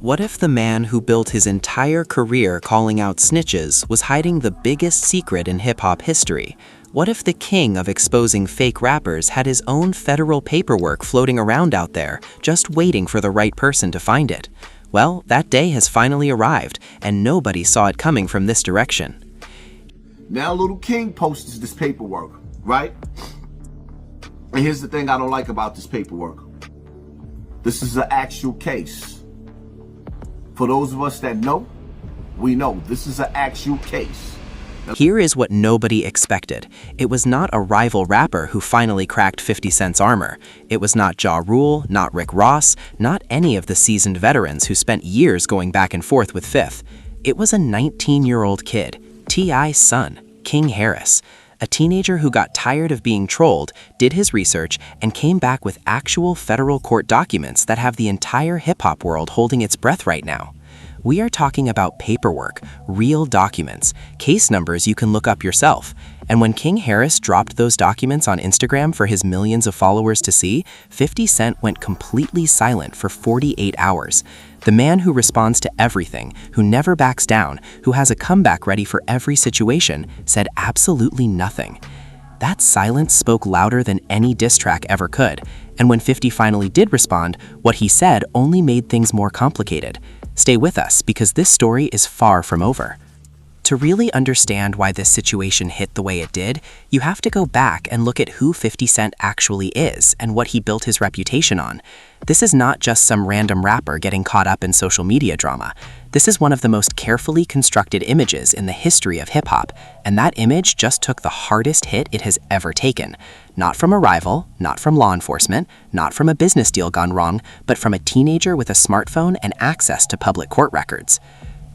What if the man who built his entire career calling out snitches was hiding the biggest secret in hip-hop history? What if the king of exposing fake rappers had his own federal paperwork floating around out there, just waiting for the right person to find it? Well, that day has finally arrived, and nobody saw it coming from this direction. Now Little King posts this paperwork, right? And here's the thing I don't like about this paperwork. This is an actual case. For those of us that know, we know this is an actual case. Here is what nobody expected. It was not a rival rapper who finally cracked 50 Cent's armor. It was not Ja Rule, not Rick Ross, not any of the seasoned veterans who spent years going back and forth with Fifth. It was a 19-year-old kid, T.I.'s son, King Harris. A teenager who got tired of being trolled, did his research, and came back with actual federal court documents that have the entire hip-hop world holding its breath right now. We are talking about paperwork, real documents, case numbers you can look up yourself. And when King Harris dropped those documents on Instagram for his millions of followers to see, 50 Cent went completely silent for 48 hours. The man who responds to everything, who never backs down, who has a comeback ready for every situation, said absolutely nothing. That silence spoke louder than any diss track ever could, and when 50 finally did respond, what he said only made things more complicated. Stay with us, because this story is far from over. To really understand why this situation hit the way it did, you have to go back and look at who 50 Cent actually is and what he built his reputation on. This is not just some random rapper getting caught up in social media drama. This is one of the most carefully constructed images in the history of hip-hop, and that image just took the hardest hit it has ever taken. Not from a rival, not from law enforcement, not from a business deal gone wrong, but from a teenager with a smartphone and access to public court records.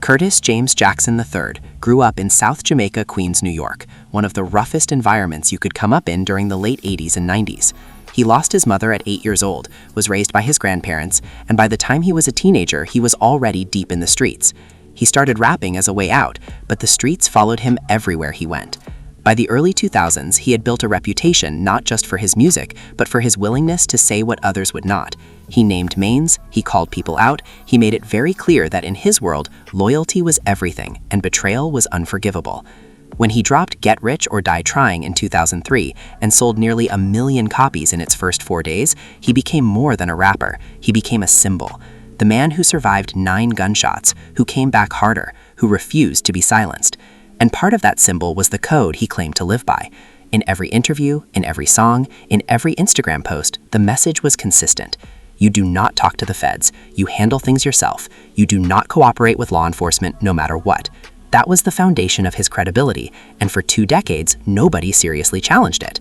Curtis James Jackson III grew up in South Jamaica, Queens, New York, one of the roughest environments you could come up in during the late 80s and 90s. He lost his mother at 8 years old, was raised by his grandparents, and by the time he was a teenager, he was already deep in the streets. He started rapping as a way out, but the streets followed him everywhere he went. By the early 2000s, he had built a reputation not just for his music, but for his willingness to say what others would not. He named mains, he called people out, he made it very clear that in his world, loyalty was everything and betrayal was unforgivable. When he dropped Get Rich or Die Trying in 2003 and sold nearly 1 million copies in its first 4 days, he became more than a rapper. He became a symbol. The man who survived 9 gunshots, who came back harder, who refused to be silenced. And part of that symbol was the code he claimed to live by. In every interview, in every song, in every Instagram post, the message was consistent. You do not talk to the feds. You handle things yourself. You do not cooperate with law enforcement no matter what. That was the foundation of his credibility, and for 2 decades, nobody seriously challenged it.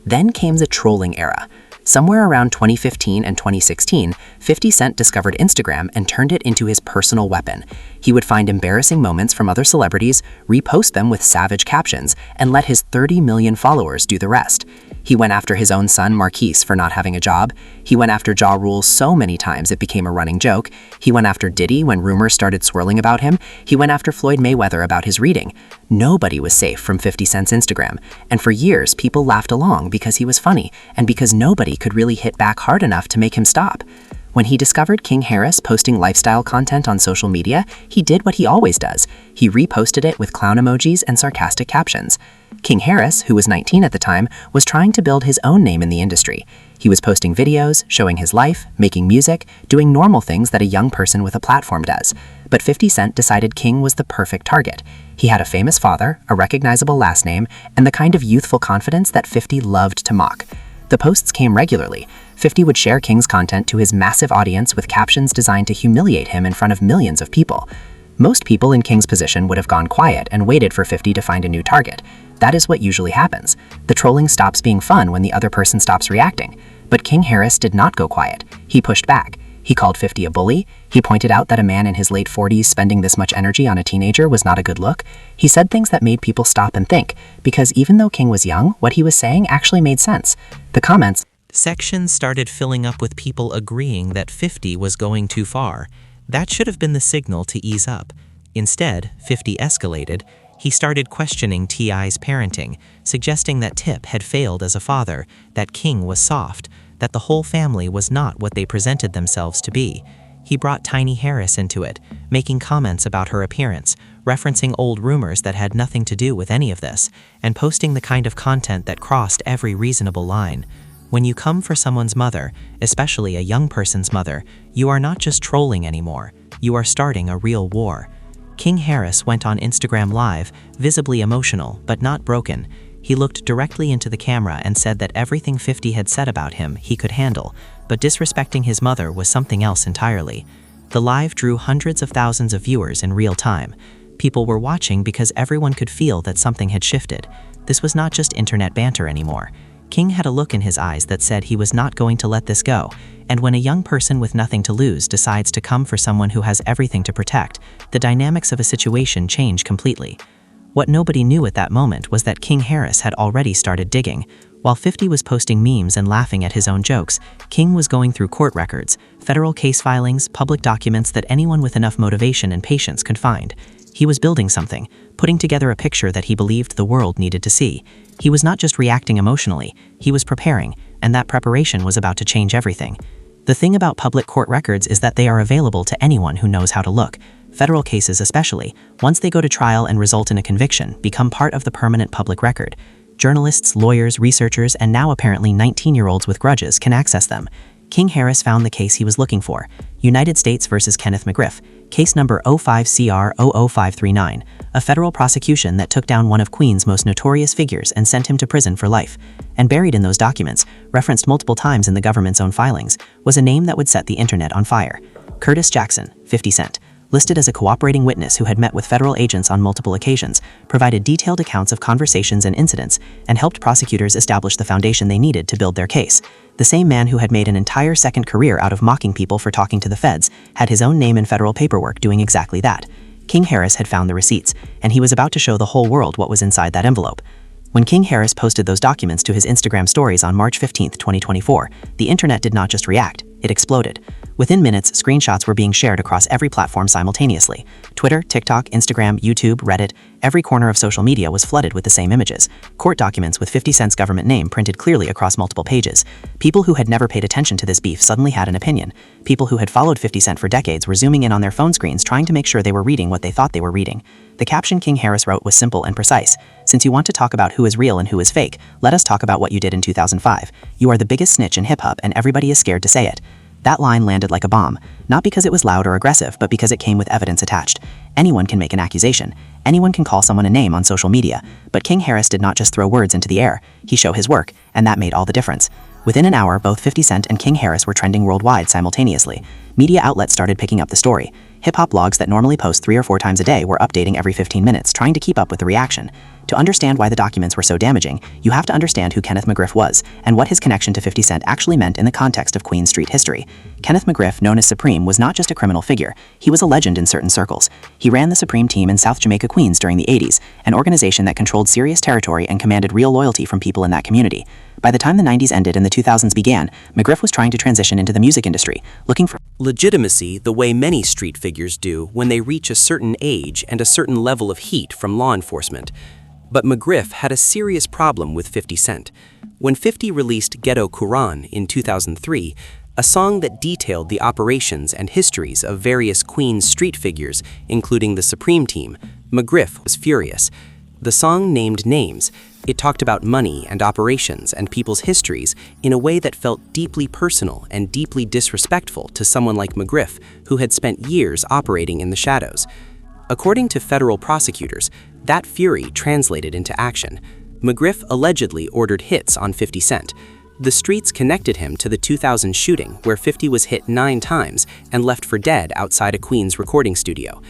Then came the trolling era. Somewhere around 2015 and 2016, 50 Cent discovered Instagram and turned it into his personal weapon. He would find embarrassing moments from other celebrities, repost them with savage captions, and let his 30 million followers do the rest. He went after his own son, Marquise, for not having a job. He went after Ja Rule so many times it became a running joke. He went after Diddy when rumors started swirling about him. He went after Floyd Mayweather about his reading. Nobody was safe from 50 Cent's Instagram, and for years people laughed along because he was funny, and because nobody could really hit back hard enough to make him stop. When he discovered King Harris posting lifestyle content on social media, he did what he always does. He reposted it with clown emojis and sarcastic captions. King Harris, who was 19 at the time, was trying to build his own name in the industry. He was posting videos, showing his life, making music, doing normal things that a young person with a platform does. But 50 Cent decided King was the perfect target. He had a famous father, a recognizable last name, and the kind of youthful confidence that 50 loved to mock. The posts came regularly. 50 would share King's content to his massive audience with captions designed to humiliate him in front of millions of people. Most people in King's position would have gone quiet and waited for 50 to find a new target. That is what usually happens. The trolling stops being fun when the other person stops reacting. But King Harris did not go quiet. He pushed back. He called 50 a bully. He pointed out that a man in his late 40s spending this much energy on a teenager was not a good look. He said things that made people stop and think, because even though King was young, what he was saying actually made sense. The comments sections started filling up with people agreeing that 50 was going too far. That should have been the signal to ease up. Instead, 50 escalated. He started questioning T.I.'s parenting, suggesting that Tip had failed as a father, that King was soft, that the whole family was not what they presented themselves to be. He brought Tiny Harris into it, making comments about her appearance, referencing old rumors that had nothing to do with any of this, and posting the kind of content that crossed every reasonable line. When you come for someone's mother, especially a young person's mother, you are not just trolling anymore, you are starting a real war. King Harris went on Instagram Live, visibly emotional, but not broken. He looked directly into the camera and said that everything 50 had said about him he could handle, but disrespecting his mother was something else entirely. The live drew hundreds of thousands of viewers in real time. People were watching because everyone could feel that something had shifted. This was not just internet banter anymore. King had a look in his eyes that said he was not going to let this go, and when a young person with nothing to lose decides to come for someone who has everything to protect, the dynamics of a situation change completely. What nobody knew at that moment was that King Harris had already started digging. While 50 was posting memes and laughing at his own jokes, King was going through court records, federal case filings, public documents that anyone with enough motivation and patience could find. He was building something, putting together a picture that he believed the world needed to see. He was not just reacting emotionally, he was preparing, and that preparation was about to change everything. The thing about public court records is that they are available to anyone who knows how to look. Federal cases especially, once they go to trial and result in a conviction, become part of the permanent public record. Journalists, lawyers, researchers, and now apparently 19-year-olds with grudges can access them. King Harris found the case he was looking for, United States versus Kenneth McGriff, case number 05CR00539, a federal prosecution that took down one of Queens' most notorious figures and sent him to prison for life. And buried in those documents, referenced multiple times in the government's own filings, was a name that would set the internet on fire. Curtis Jackson, 50 Cent. Listed as a cooperating witness who had met with federal agents on multiple occasions, provided detailed accounts of conversations and incidents, and helped prosecutors establish the foundation they needed to build their case. The same man who had made an entire second career out of mocking people for talking to the feds had his own name in federal paperwork doing exactly that. King Harris had found the receipts, and he was about to show the whole world what was inside that envelope. When King Harris posted those documents to his Instagram stories on March 15, 2024, the internet did not just react, it exploded. Within minutes, screenshots were being shared across every platform simultaneously. Twitter, TikTok, Instagram, YouTube, Reddit, every corner of social media was flooded with the same images. Court documents with 50 Cent's government name printed clearly across multiple pages. People who had never paid attention to this beef suddenly had an opinion. People who had followed 50 Cent for decades were zooming in on their phone screens trying to make sure they were reading what they thought they were reading. The caption King Harris wrote was simple and precise. Since you want to talk about who is real and who is fake, let us talk about what you did in 2005. You are the biggest snitch in hip-hop and everybody is scared to say it. That line landed like a bomb, not because it was loud or aggressive, but because it came with evidence attached. Anyone can make an accusation. Anyone can call someone a name on social media. But King Harris did not just throw words into the air. He showed his work, and that made all the difference. Within an hour, both 50 Cent and King Harris were trending worldwide simultaneously. Media outlets started picking up the story. Hip-hop blogs that normally post 3 or 4 times a day were updating every 15 minutes, trying to keep up with the reaction. To understand why the documents were so damaging, you have to understand who Kenneth McGriff was, and what his connection to 50 Cent actually meant in the context of Queen Street history. Kenneth McGriff, known as Supreme, was not just a criminal figure, he was a legend in certain circles. He ran the Supreme team in South Jamaica, Queens during the 80s, an organization that controlled serious territory and commanded real loyalty from people in that community. By the time the 90s ended and the 2000s began, McGriff was trying to transition into the music industry, looking for legitimacy the way many street figures do when they reach a certain age and a certain level of heat from law enforcement. But McGriff had a serious problem with 50 Cent. When 50 released Ghetto Quran in 2003, a song that detailed the operations and histories of various Queens street figures, including the Supreme team, McGriff was furious. The song named names. It talked about money and operations and people's histories in a way that felt deeply personal and deeply disrespectful to someone like McGriff, who had spent years operating in the shadows. According to federal prosecutors, that fury translated into action. McGriff allegedly ordered hits on 50 Cent. The streets connected him to the 2000 shooting where 50 was hit 9 times and left for dead outside a Queens recording studio.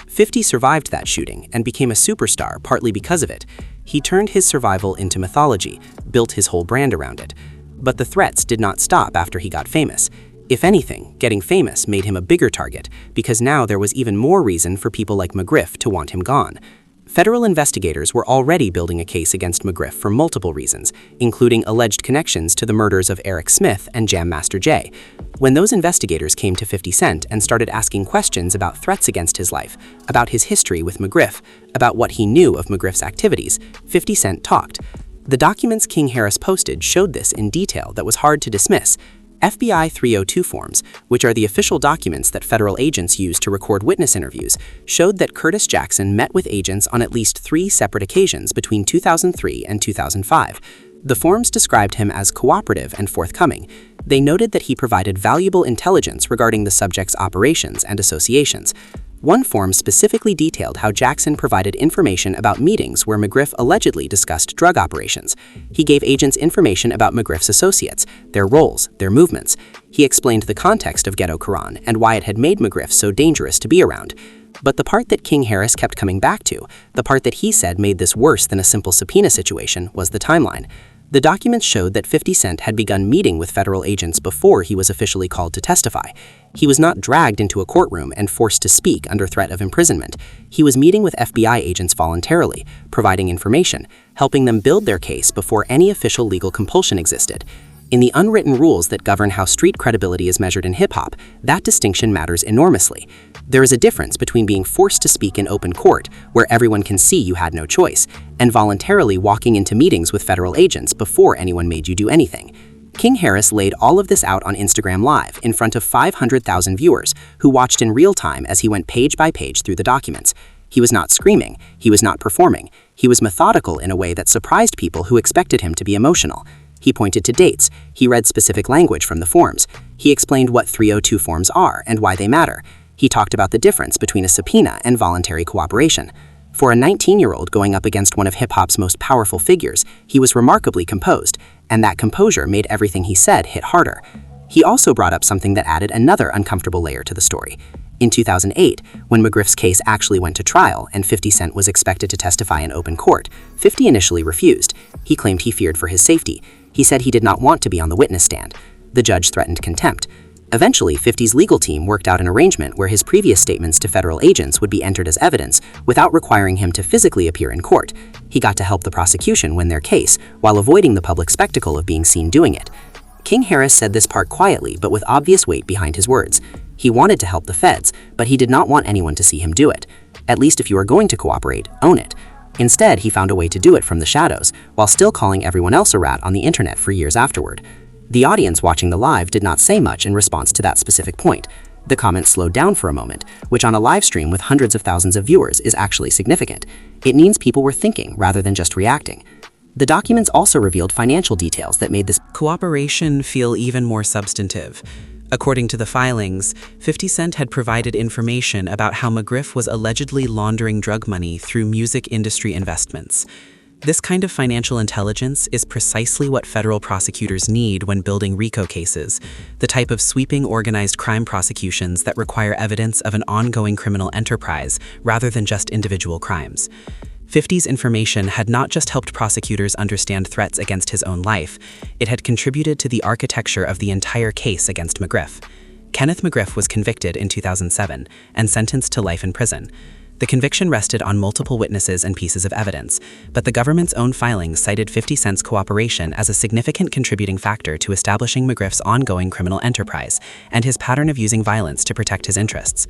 50 survived that shooting and became a superstar partly because of it. He turned his survival into mythology, built his whole brand around it. But the threats did not stop after he got famous. If anything, getting famous made him a bigger target because now there was even more reason for people like McGriff to want him gone. Federal investigators were already building a case against McGriff for multiple reasons, including alleged connections to the murders of Eric Smith and Jam Master Jay. When those investigators came to 50 Cent and started asking questions about threats against his life, about his history with McGriff, about what he knew of McGriff's activities, 50 Cent talked. The documents King Harris posted showed this in detail that was hard to dismiss. FBI 302 forms, which are the official documents that federal agents use to record witness interviews, showed that Curtis Jackson met with agents on at least 3 separate occasions between 2003 and 2005. The forms described him as cooperative and forthcoming. They noted that he provided valuable intelligence regarding the subject's operations and associations. One form specifically detailed how Jackson provided information about meetings where McGriff allegedly discussed drug operations. He gave agents information about McGriff's associates, their roles, their movements. He explained the context of Ghetto Quran and why it had made McGriff so dangerous to be around. But the part that King Harris kept coming back to, the part that he said made this worse than a simple subpoena situation, was the timeline. The documents showed that 50 Cent had begun meeting with federal agents before he was officially called to testify. He was not dragged into a courtroom and forced to speak under threat of imprisonment. He was meeting with FBI agents voluntarily, providing information, helping them build their case before any official legal compulsion existed. In the unwritten rules that govern how street credibility is measured in hip-hop, that distinction matters enormously. There is a difference between being forced to speak in open court, where everyone can see you had no choice, and voluntarily walking into meetings with federal agents before anyone made you do anything. King Harris laid all of this out on Instagram Live in front of 500,000 viewers who watched in real time as he went page by page through the documents. He was not screaming, he was not performing, he was methodical in a way that surprised people who expected him to be emotional. He pointed to dates, he read specific language from the forms, he explained what 302 forms are and why they matter. He talked about the difference between a subpoena and voluntary cooperation. For a 19-year-old going up against one of hip-hop's most powerful figures, he was remarkably composed, and that composure made everything he said hit harder. He also brought up something that added another uncomfortable layer to the story. In 2008, when McGriff's case actually went to trial and 50 Cent was expected to testify in open court, 50 initially refused. He claimed he feared for his safety. He said he did not want to be on the witness stand. The judge threatened contempt. Eventually, 50's legal team worked out an arrangement where his previous statements to federal agents would be entered as evidence without requiring him to physically appear in court. He got to help the prosecution win their case while avoiding the public spectacle of being seen doing it. King Harris said this part quietly but with obvious weight behind his words. He wanted to help the feds, but he did not want anyone to see him do it. At least if you are going to cooperate, own it. Instead, he found a way to do it from the shadows, while still calling everyone else a rat on the internet for years afterward. The audience watching the live did not say much in response to that specific point. The comments slowed down for a moment, which on a live stream with hundreds of thousands of viewers is actually significant. It means people were thinking rather than just reacting. The documents also revealed financial details that made this cooperation feel even more substantive. According to the filings, 50 Cent had provided information about how McGriff was allegedly laundering drug money through music industry investments. This kind of financial intelligence is precisely what federal prosecutors need when building RICO cases, the type of sweeping organized crime prosecutions that require evidence of an ongoing criminal enterprise rather than just individual crimes. 50's information had not just helped prosecutors understand threats against his own life, it had contributed to the architecture of the entire case against McGriff. Kenneth McGriff was convicted in 2007 and sentenced to life in prison. The conviction rested on multiple witnesses and pieces of evidence, but the government's own filings cited 50 Cent's cooperation as a significant contributing factor to establishing McGriff's ongoing criminal enterprise and his pattern of using violence to protect his interests.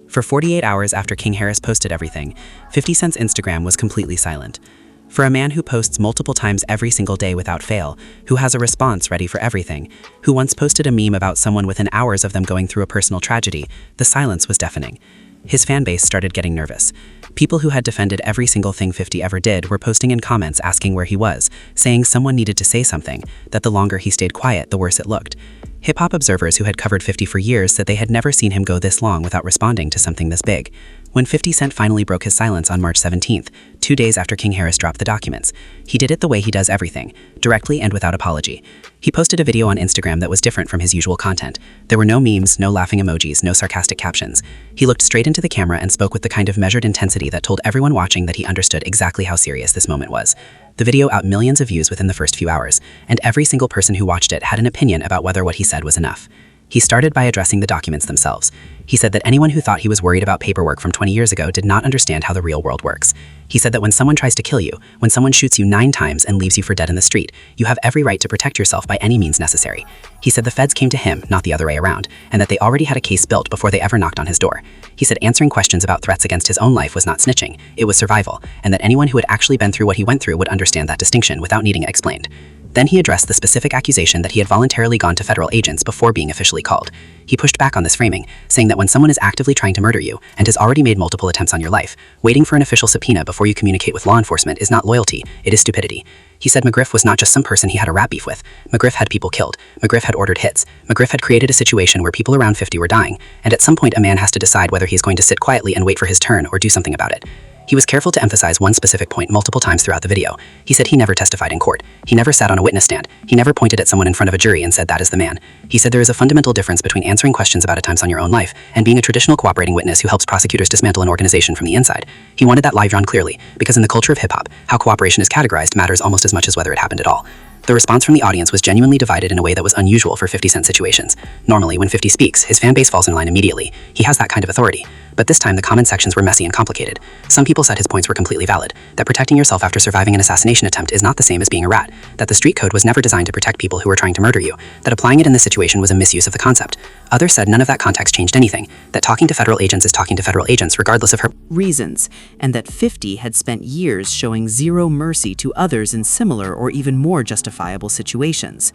For 48 hours after King Harris posted everything, 50 Cent's Instagram was completely silent. For a man who posts multiple times every single day without fail, who has a response ready for everything, who once posted a meme about someone within hours of them going through a personal tragedy, the silence was deafening. His fan base started getting nervous. People who had defended every single thing 50 ever did were posting in comments asking where he was, saying someone needed to say something, that the longer he stayed quiet, the worse it looked. Hip-hop observers who had covered 50 for years said they had never seen him go this long without responding to something this big. When 50 Cent finally broke his silence on March 17th, 2 days after King Harris dropped the documents, he did it the way he does everything, directly and without apology. He posted a video on Instagram that was different from his usual content. There were no memes, no laughing emojis, no sarcastic captions. He looked straight into the camera and spoke with the kind of measured intensity that told everyone watching that he understood exactly how serious this moment was. The video out millions of views within the first few hours, and every single person who watched it had an opinion about whether what he said was enough. He started by addressing the documents themselves. He said that anyone who thought he was worried about paperwork from 20 years ago did not understand how the real world works. He said that when someone tries to kill you, when someone shoots you 9 times and leaves you for dead in the street, you have every right to protect yourself by any means necessary. He said the feds came to him, not the other way around, and that they already had a case built before they ever knocked on his door. He said answering questions about threats against his own life was not snitching, it was survival, and that anyone who had actually been through what he went through would understand that distinction without needing it explained. Then he addressed the specific accusation that he had voluntarily gone to federal agents before being officially called. He pushed back on this framing, saying that when someone is actively trying to murder you and has already made multiple attempts on your life, waiting for an official subpoena before you communicate with law enforcement is not loyalty, it is stupidity. He said McGriff was not just some person he had a rap beef with. McGriff had people killed. McGriff had ordered hits. McGriff had created a situation where people around 50 were dying, and at some point a man has to decide whether he is going to sit quietly and wait for his turn or do something about it. He was careful to emphasize one specific point multiple times throughout the video. He said he never testified in court. He never sat on a witness stand. He never pointed at someone in front of a jury and said that is the man. He said there is a fundamental difference between answering questions about attempts on your own life and being a traditional cooperating witness who helps prosecutors dismantle an organization from the inside. He wanted that lie drawn clearly, because in the culture of hip-hop, how cooperation is categorized matters almost as much as whether it happened at all. The response from the audience was genuinely divided in a way that was unusual for 50 Cent situations. Normally, when 50 speaks, his fan base falls in line immediately. He has that kind of authority. But this time, the comment sections were messy and complicated. Some people said his points were completely valid, that protecting yourself after surviving an assassination attempt is not the same as being a rat, that the street code was never designed to protect people who were trying to murder you, that applying it in this situation was a misuse of the concept. Others said none of that context changed anything, that talking to federal agents is talking to federal agents regardless of her reasons, and that 50 had spent years showing zero mercy to others in similar or even more justifiable situations.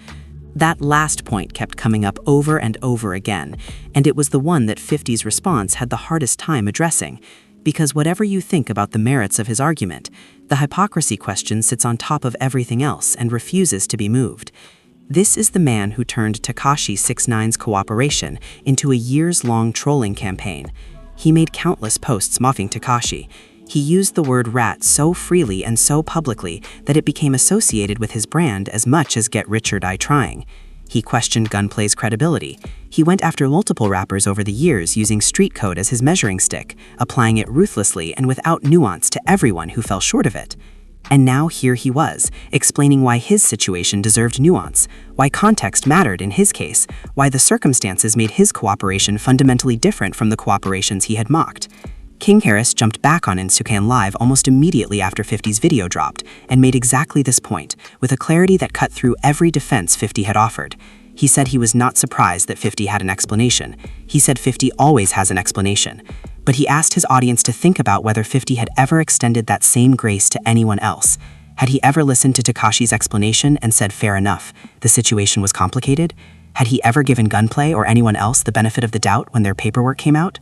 That last point kept coming up over and over again, and it was the one that 50's response had the hardest time addressing, because whatever you think about the merits of his argument, the hypocrisy question sits on top of everything else and refuses to be moved. This is the man who turned Tekashi 6ix9ine's cooperation into a years-long trolling campaign. He made countless posts mocking Tekashi. He used the word rat so freely and so publicly that it became associated with his brand as much as Get Rich or Die Trying. He questioned Gunplay's credibility. He went after multiple rappers over the years using street code as his measuring stick, applying it ruthlessly and without nuance to everyone who fell short of it. And now here he was, explaining why his situation deserved nuance, why context mattered in his case, why the circumstances made his cooperation fundamentally different from the cooperations he had mocked. King Harris jumped back on Instagram Live almost immediately after 50's video dropped and made exactly this point, with a clarity that cut through every defense 50 had offered. He said he was not surprised that 50 had an explanation. He said 50 always has an explanation. But he asked his audience to think about whether 50 had ever extended that same grace to anyone else. Had he ever listened to Tekashi's explanation and said, fair enough, the situation was complicated? Had he ever given Gunplay or anyone else the benefit of the doubt when their paperwork came out?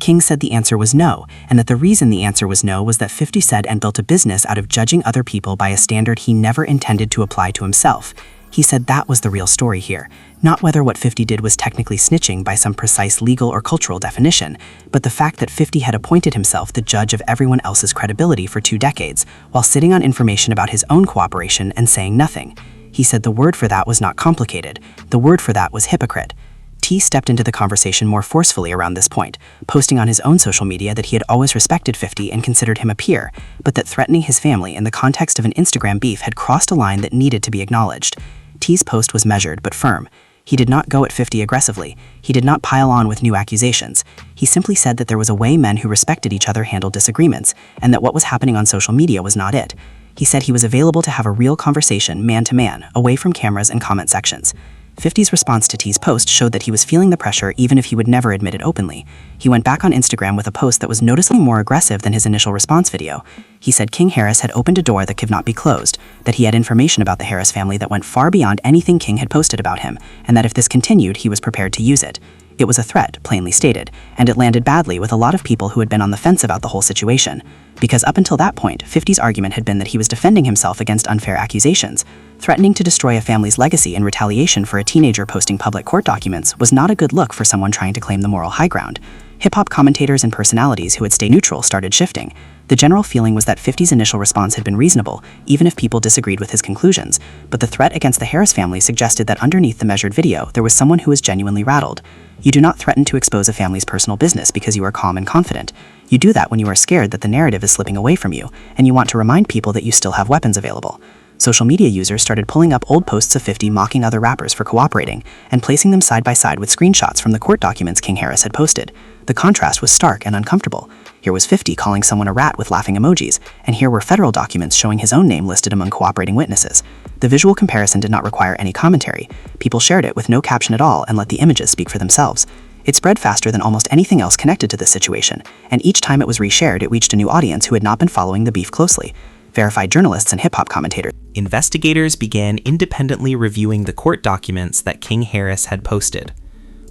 King said the answer was no, and that the reason the answer was no was that 50 said and built a business out of judging other people by a standard he never intended to apply to himself. He said that was the real story here, not whether what 50 did was technically snitching by some precise legal or cultural definition, but the fact that 50 had appointed himself the judge of everyone else's credibility for 2 decades, while sitting on information about his own cooperation and saying nothing. He said the word for that was not complicated, the word for that was hypocrite. T stepped into the conversation more forcefully around this point, posting on his own social media that he had always respected 50 and considered him a peer, but that threatening his family in the context of an Instagram beef had crossed a line that needed to be acknowledged. T's post was measured but firm. He did not go at 50 aggressively. He did not pile on with new accusations. He simply said that there was a way men who respected each other handled disagreements, and that what was happening on social media was not it. He said he was available to have a real conversation man-to-man, away from cameras and comment sections. 50's response to T's post showed that he was feeling the pressure even if he would never admit it openly. He went back on Instagram with a post that was noticeably more aggressive than his initial response video. He said King Harris had opened a door that could not be closed, that he had information about the Harris family that went far beyond anything King had posted about him, and that if this continued, he was prepared to use it. It was a threat, plainly stated, and it landed badly with a lot of people who had been on the fence about the whole situation. Because up until that point, 50's argument had been that he was defending himself against unfair accusations. Threatening to destroy a family's legacy in retaliation for a teenager posting public court documents was not a good look for someone trying to claim the moral high ground. Hip-hop commentators and personalities who had stayed neutral started shifting. The general feeling was that 50's initial response had been reasonable, even if people disagreed with his conclusions, but the threat against the Harris family suggested that underneath the measured video, there was someone who was genuinely rattled. You do not threaten to expose a family's personal business because you are calm and confident. You do that when you are scared that the narrative is slipping away from you, and you want to remind people that you still have weapons available. Social media users started pulling up old posts of 50 mocking other rappers for cooperating, and placing them side by side with screenshots from the court documents King Harris had posted. The contrast was stark and uncomfortable. Here was 50 calling someone a rat with laughing emojis, and here were federal documents showing his own name listed among cooperating witnesses. The visual comparison did not require any commentary. People shared it with no caption at all and let the images speak for themselves. It spread faster than almost anything else connected to this situation, and each time it was reshared, it reached a new audience who had not been following the beef closely. Verified journalists and hip-hop commentators. Investigators began independently reviewing the court documents that King Harris had posted.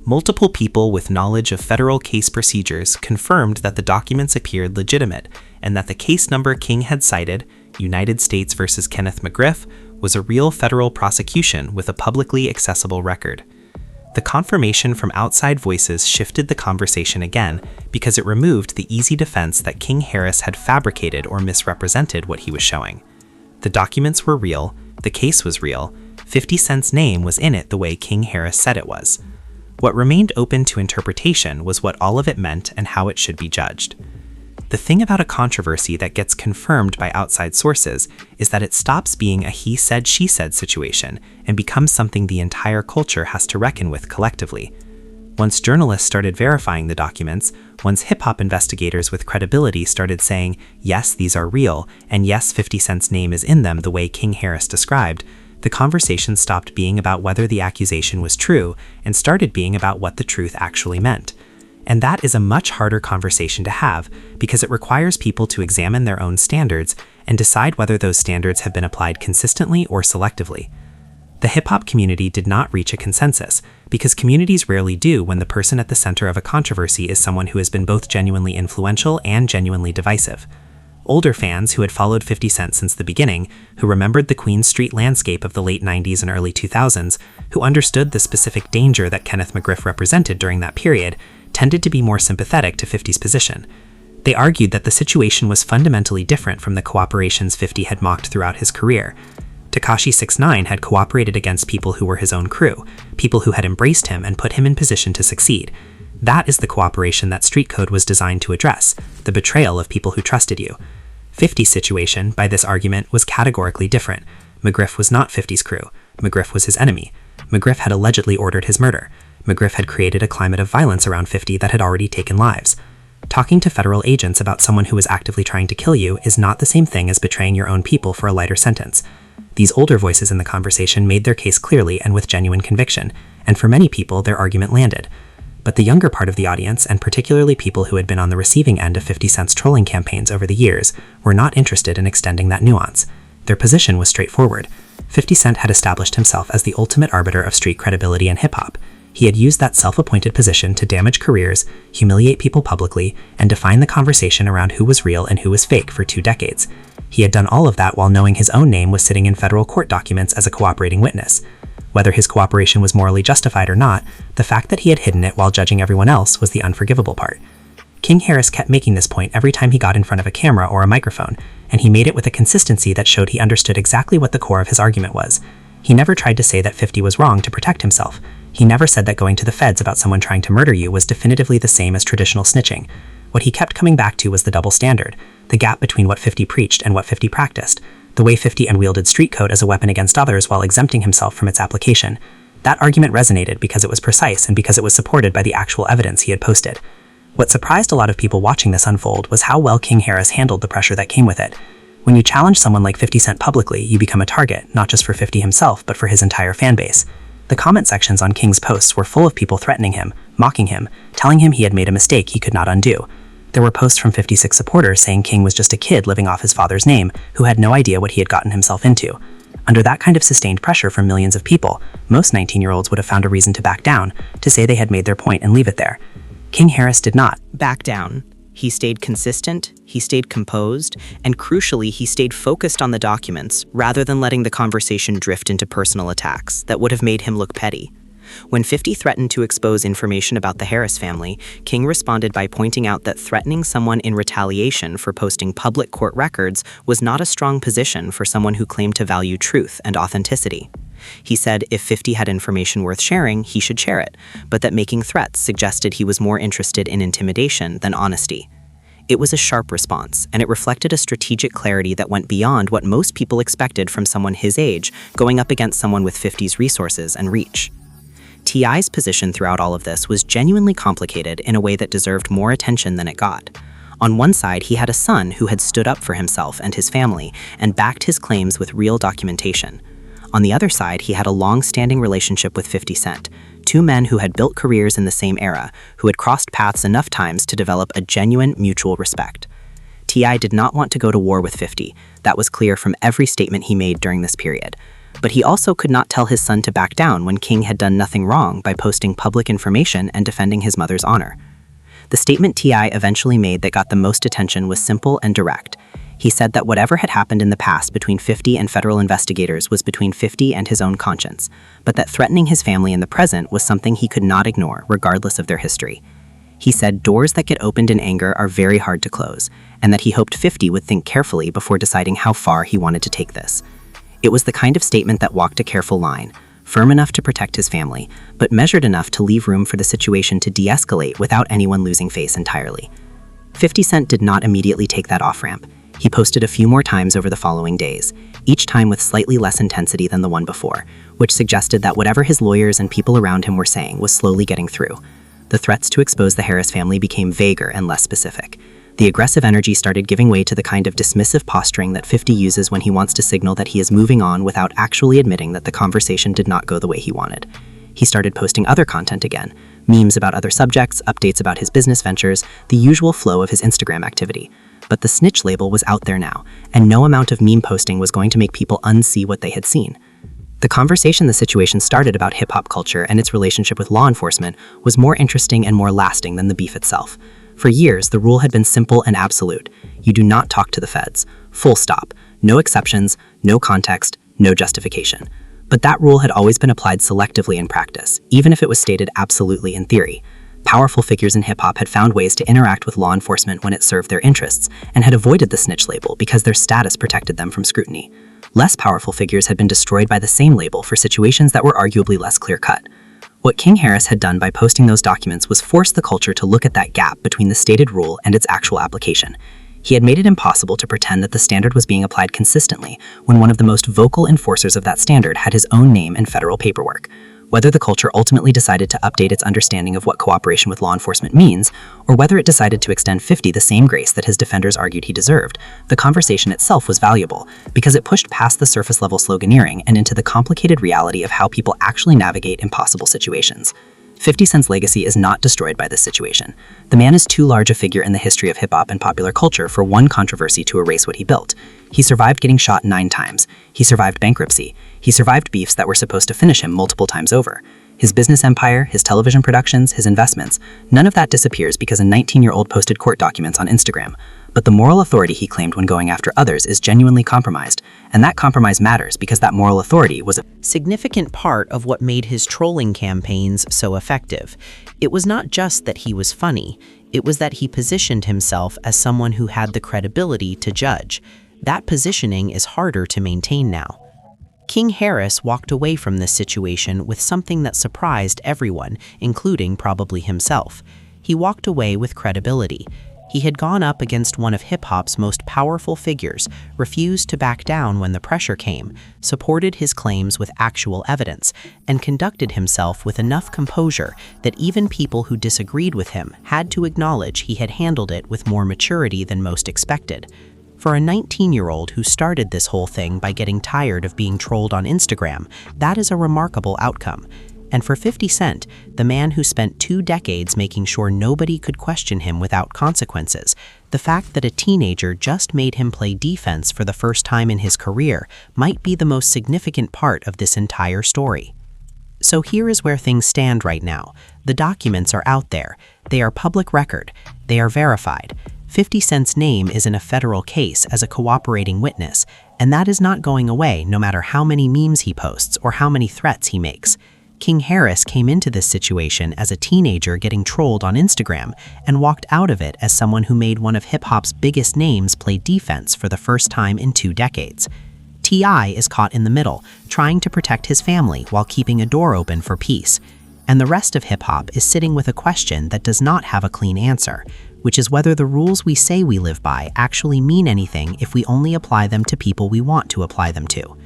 Multiple people with knowledge of federal case procedures confirmed that the documents appeared legitimate and that the case number King had cited, United States versus Kenneth McGriff, was a real federal prosecution with a publicly accessible record. The confirmation from outside voices shifted the conversation again because it removed the easy defense that King Harris had fabricated or misrepresented what he was showing. The documents were real, the case was real, 50 Cent's name was in it the way King Harris said it was. What remained open to interpretation was what all of it meant and how it should be judged. The thing about a controversy that gets confirmed by outside sources is that it stops being a he said, she said situation and becomes something the entire culture has to reckon with collectively. Once journalists started verifying the documents, once hip-hop investigators with credibility started saying, yes, these are real, and yes, 50 Cent's name is in them the way King Harris described, the conversation stopped being about whether the accusation was true and started being about what the truth actually meant. And that is a much harder conversation to have because it requires people to examine their own standards and decide whether those standards have been applied consistently or selectively. The hip-hop community did not reach a consensus because communities rarely do when the person at the center of a controversy is someone who has been both genuinely influential and genuinely divisive. Older fans who had followed 50 Cent since the beginning, who remembered the Queen Street landscape of the late 90s and early 2000s, who understood the specific danger that Kenneth McGriff represented during that period, tended to be more sympathetic to 50's position. They argued that the situation was fundamentally different from the cooperations 50 had mocked throughout his career. Tekashi 6ix9ine had cooperated against people who were his own crew, people who had embraced him and put him in position to succeed. That is the cooperation that Street Code was designed to address, the betrayal of people who trusted you. 50's situation, by this argument, was categorically different. McGriff was not 50's crew. McGriff was his enemy. McGriff had allegedly ordered his murder. McGriff had created a climate of violence around 50 that had already taken lives. Talking to federal agents about someone who was actively trying to kill you is not the same thing as betraying your own people for a lighter sentence. These older voices in the conversation made their case clearly and with genuine conviction, and for many people, their argument landed. But the younger part of the audience, and particularly people who had been on the receiving end of 50 Cent's trolling campaigns over the years, were not interested in extending that nuance. Their position was straightforward. 50 Cent had established himself as the ultimate arbiter of street credibility and hip-hop. He had used that self-appointed position to damage careers, humiliate people publicly, and define the conversation around who was real and who was fake for 2 decades. He had done all of that while knowing his own name was sitting in federal court documents as a cooperating witness. Whether his cooperation was morally justified or not, the fact that he had hidden it while judging everyone else was the unforgivable part. King Harris kept making this point every time he got in front of a camera or a microphone, and he made it with a consistency that showed he understood exactly what the core of his argument was. He never tried to say that 50 was wrong to protect himself. He never said that going to the feds about someone trying to murder you was definitively the same as traditional snitching. What he kept coming back to was the double standard, the gap between what 50 preached and what 50 practiced, the way 50 unwielded street code as a weapon against others while exempting himself from its application. That argument resonated because it was precise and because it was supported by the actual evidence he had posted. What surprised a lot of people watching this unfold was how well King Harris handled the pressure that came with it. When you challenge someone like 50 Cent publicly, you become a target, not just for 50 himself, but for his entire fan base. The comment sections on King's posts were full of people threatening him, mocking him, telling him he had made a mistake he could not undo. There were posts from 56 supporters saying King was just a kid living off his father's name, who had no idea what he had gotten himself into. Under that kind of sustained pressure from millions of people, most 19-year-olds would have found a reason to back down, to say they had made their point and leave it there. King Harris did not back down. He stayed consistent, he stayed composed, and crucially, he stayed focused on the documents rather than letting the conversation drift into personal attacks that would have made him look petty. When 50 threatened to expose information about the Harris family, King responded by pointing out that threatening someone in retaliation for posting public court records was not a strong position for someone who claimed to value truth and authenticity. He said if 50 had information worth sharing, he should share it, but that making threats suggested he was more interested in intimidation than honesty. It was a sharp response, and it reflected a strategic clarity that went beyond what most people expected from someone his age, going up against someone with 50's resources and reach. T.I.'s position throughout all of this was genuinely complicated in a way that deserved more attention than it got. On one side, he had a son who had stood up for himself and his family and backed his claims with real documentation. On the other side, he had a long-standing relationship with 50 Cent, two men who had built careers in the same era, who had crossed paths enough times to develop a genuine mutual respect. T.I. did not want to go to war with 50, that was clear from every statement he made during this period. But he also could not tell his son to back down when King had done nothing wrong by posting public information and defending his mother's honor. The statement T.I. eventually made that got the most attention was simple and direct. He said that whatever had happened in the past between 50 and federal investigators was between 50 and his own conscience, but that threatening his family in the present was something he could not ignore, regardless of their history. He said doors that get opened in anger are very hard to close, and that he hoped 50 would think carefully before deciding how far he wanted to take this. It was the kind of statement that walked a careful line, firm enough to protect his family, but measured enough to leave room for the situation to de-escalate without anyone losing face entirely. 50 Cent did not immediately take that off-ramp. He posted a few more times over the following days, each time with slightly less intensity than the one before, which suggested that whatever his lawyers and people around him were saying was slowly getting through. The threats to expose the Harris family became vaguer and less specific. The aggressive energy started giving way to the kind of dismissive posturing that 50 uses when he wants to signal that he is moving on without actually admitting that the conversation did not go the way he wanted. He started posting other content again, memes about other subjects, updates about his business ventures, the usual flow of his Instagram activity. But the snitch label was out there now, and no amount of meme posting was going to make people unsee what they had seen. The conversation the situation started about hip-hop culture and its relationship with law enforcement was more interesting and more lasting than the beef itself. For years, the rule had been simple and absolute. You do not talk to the feds. Full stop. No exceptions, no context, no justification. But that rule had always been applied selectively in practice, even if it was stated absolutely in theory. Powerful figures in hip-hop had found ways to interact with law enforcement when it served their interests, and had avoided the snitch label because their status protected them from scrutiny. Less powerful figures had been destroyed by the same label for situations that were arguably less clear-cut. What King Harris had done by posting those documents was force the culture to look at that gap between the stated rule and its actual application. He had made it impossible to pretend that the standard was being applied consistently when one of the most vocal enforcers of that standard had his own name in federal paperwork. Whether the culture ultimately decided to update its understanding of what cooperation with law enforcement means, or whether it decided to extend 50 the same grace that his defenders argued he deserved, the conversation itself was valuable because it pushed past the surface-level sloganeering and into the complicated reality of how people actually navigate impossible situations. 50 Cent's legacy is not destroyed by this situation. The man is too large a figure in the history of hip-hop and popular culture for one controversy to erase what he built. He survived getting shot 9 times. He survived bankruptcy. He survived beefs that were supposed to finish him multiple times over. His business empire, his television productions, his investments, none of that disappears because a 19-year-old posted court documents on Instagram. But the moral authority he claimed when going after others is genuinely compromised, and that compromise matters because that moral authority was a significant part of what made his trolling campaigns so effective. It was not just that he was funny, it was that he positioned himself as someone who had the credibility to judge. That positioning is harder to maintain now. King Harris walked away from this situation with something that surprised everyone, including probably himself. He walked away with credibility. He had gone up against one of hip-hop's most powerful figures, refused to back down when the pressure came, supported his claims with actual evidence, and conducted himself with enough composure that even people who disagreed with him had to acknowledge he had handled it with more maturity than most expected. For a 19-year-old who started this whole thing by getting tired of being trolled on Instagram, that is a remarkable outcome. And for 50 Cent, the man who spent 2 decades making sure nobody could question him without consequences, the fact that a teenager just made him play defense for the first time in his career might be the most significant part of this entire story. So here is where things stand right now. The documents are out there. They are public record. They are verified. 50 Cent's name is in a federal case as a cooperating witness, and that is not going away no matter how many memes he posts or how many threats he makes. King Harris came into this situation as a teenager getting trolled on Instagram and walked out of it as someone who made one of hip-hop's biggest names play defense for the first time in 2 decades. T.I. is caught in the middle, trying to protect his family while keeping a door open for peace. And the rest of hip-hop is sitting with a question that does not have a clean answer, which is whether the rules we say we live by actually mean anything if we only apply them to people we want to apply them to.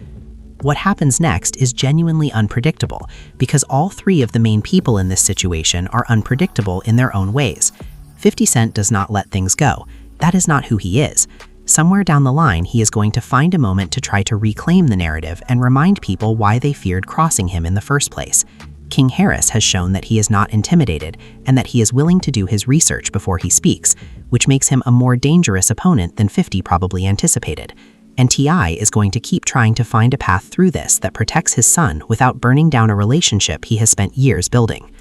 What happens next is genuinely unpredictable, because all three of the main people in this situation are unpredictable in their own ways. 50 Cent does not let things go. That is not who he is. Somewhere down the line, he is going to find a moment to try to reclaim the narrative and remind people why they feared crossing him in the first place. King Harris has shown that he is not intimidated and that he is willing to do his research before he speaks, which makes him a more dangerous opponent than 50 probably anticipated. And T.I. is going to keep trying to find a path through this that protects his son without burning down a relationship he has spent years building.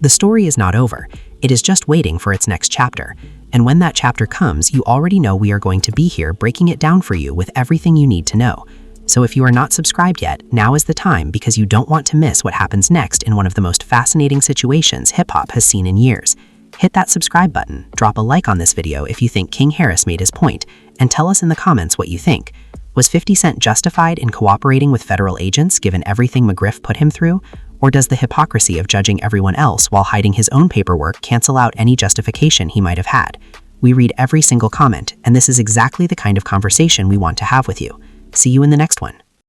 The story is not over. It is just waiting for its next chapter. And when that chapter comes, you already know we are going to be here breaking it down for you with everything you need to know. So if you are not subscribed yet, now is the time, because you don't want to miss what happens next in one of the most fascinating situations hip-hop has seen in years. Hit that subscribe button, drop a like on this video if you think King Harris made his point, and tell us in the comments what you think. Was 50 Cent justified in cooperating with federal agents given everything McGriff put him through? Or does the hypocrisy of judging everyone else while hiding his own paperwork cancel out any justification he might have had? We read every single comment, and this is exactly the kind of conversation we want to have with you. See you in the next one.